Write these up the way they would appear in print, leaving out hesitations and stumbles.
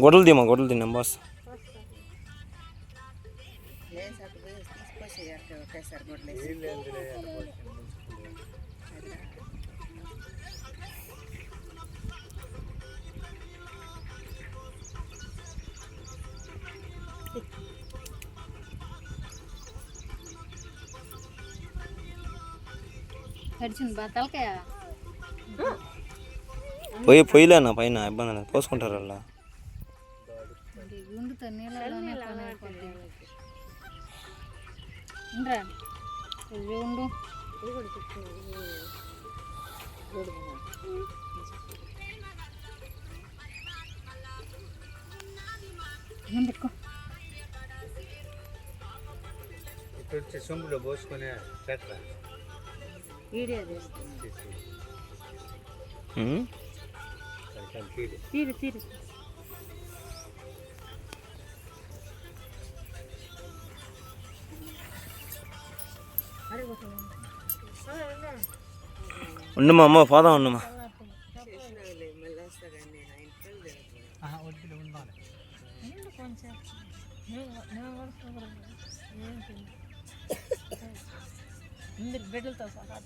గొడవలు తీమా గొడవలు తిన్నాం బాస్. పొయ్యిలేనా పైన ఇబ్బంది లేదు, పోసుకుంటారు అలా. సొంబులో పోసుకొని తీరు తీరు ఉండమ్మా అమ్మ పోదాం ఉండమ్మా. బిడ్డలతో సహా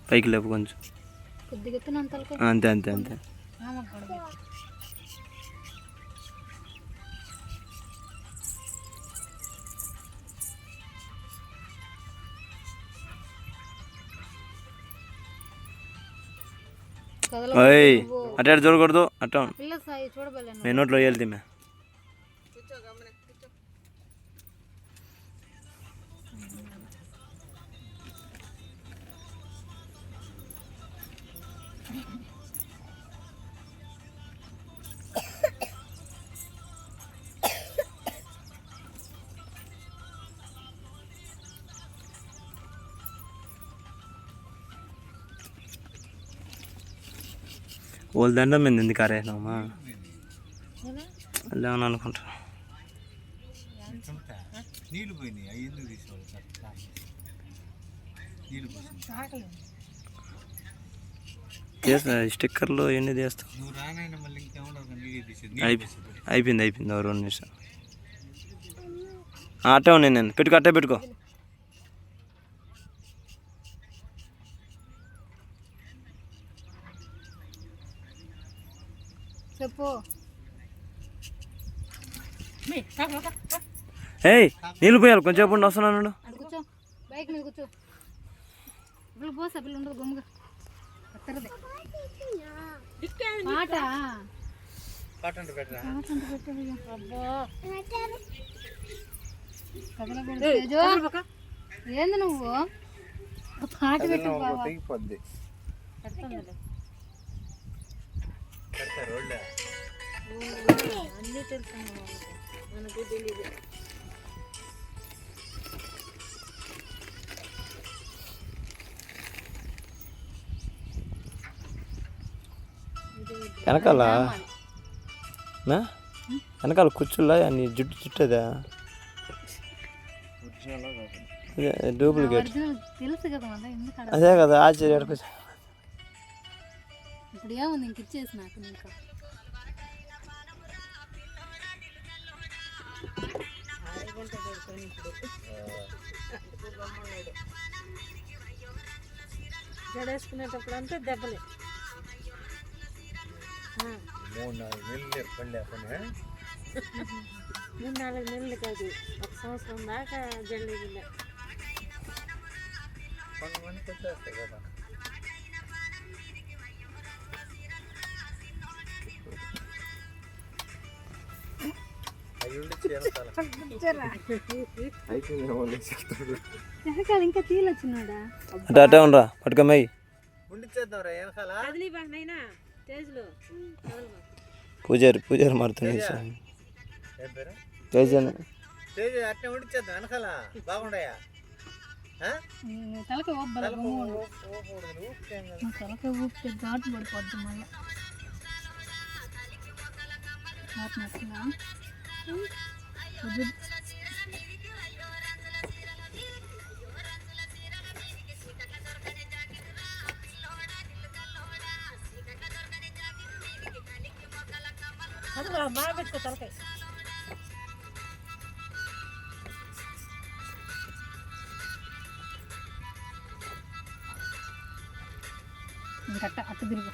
పైకి లేపు కొంచెం, అంతే అంతే అంతే. అట్ట చూడకూడదు, అట్ట నేను నోట్లో వెళ్తే వాళ్ళ దండం మీద ఎందుకు ఆరేసినామా లేవని అనుకుంటా. నీళ్ళు పోయినాయి, అవి ఎందుకు తీసుకోవాలి? నీళ్ళు చేస్తా, స్టిక్కర్లు ఇవన్నీ చేస్తాం. నువ్వు రానైనా మళ్ళీ ఇంకేమన్నా అయిపోయింది అయిపోయింది 2 నిమిషాలు. అట్టే ఉన్నాయి, నేను పెట్టుకో, అట్టే పెట్టుకో. ఏయ్ నీళ్ళు పోయాలి, కొంచెం ఉండి వస్తున్నాను. ఏంది నువ్వు పాట పెట్టు, అన్నీ తెలుసు మనకు తెలియదు. వెనకాల వెనకాల కూర్చుల్లా నీ జుట్టు చుట్టదా డూప్లికేట్ తెలుసు కదా, అదే కదా ఆశ్చర్య. ఇప్పుడు ఏముంది ఇంక ఇచ్చేసి నాకు ఇంకా జడేసుకునేటప్పుడు అంతా దెబ్బలే. 3-4 నెలలు కాదు, 1 సంవత్సరం దాకా జల్లేదిలే. కొంతమందికి వచ్చేస్తాయి కదా. వెనకాల ఇంకా తీలొచ్చినాడా? అట్టే ఉండరా, పట్టుకమ్మాయి. పూజారి మారుతుంది. అట్టే ఉండిచ్చేద్దాం వెనకాల, బాగుండయా? తలకి ఊపబల గుమ్ముడు ఊపుకేం తలకి ఊపితే ఘాటు పడిపోద్ది మళ్ళీ ఘాటు నచ్చిందా బాగా పెట్టుకో తలకాయ ఇంకట్ట అట్ట తిరుగు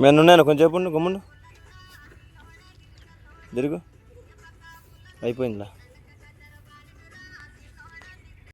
మేము ఉన్నాను కొంచెం చెప్పండి గమ్ముండు తిరుగు అయిపోయిందా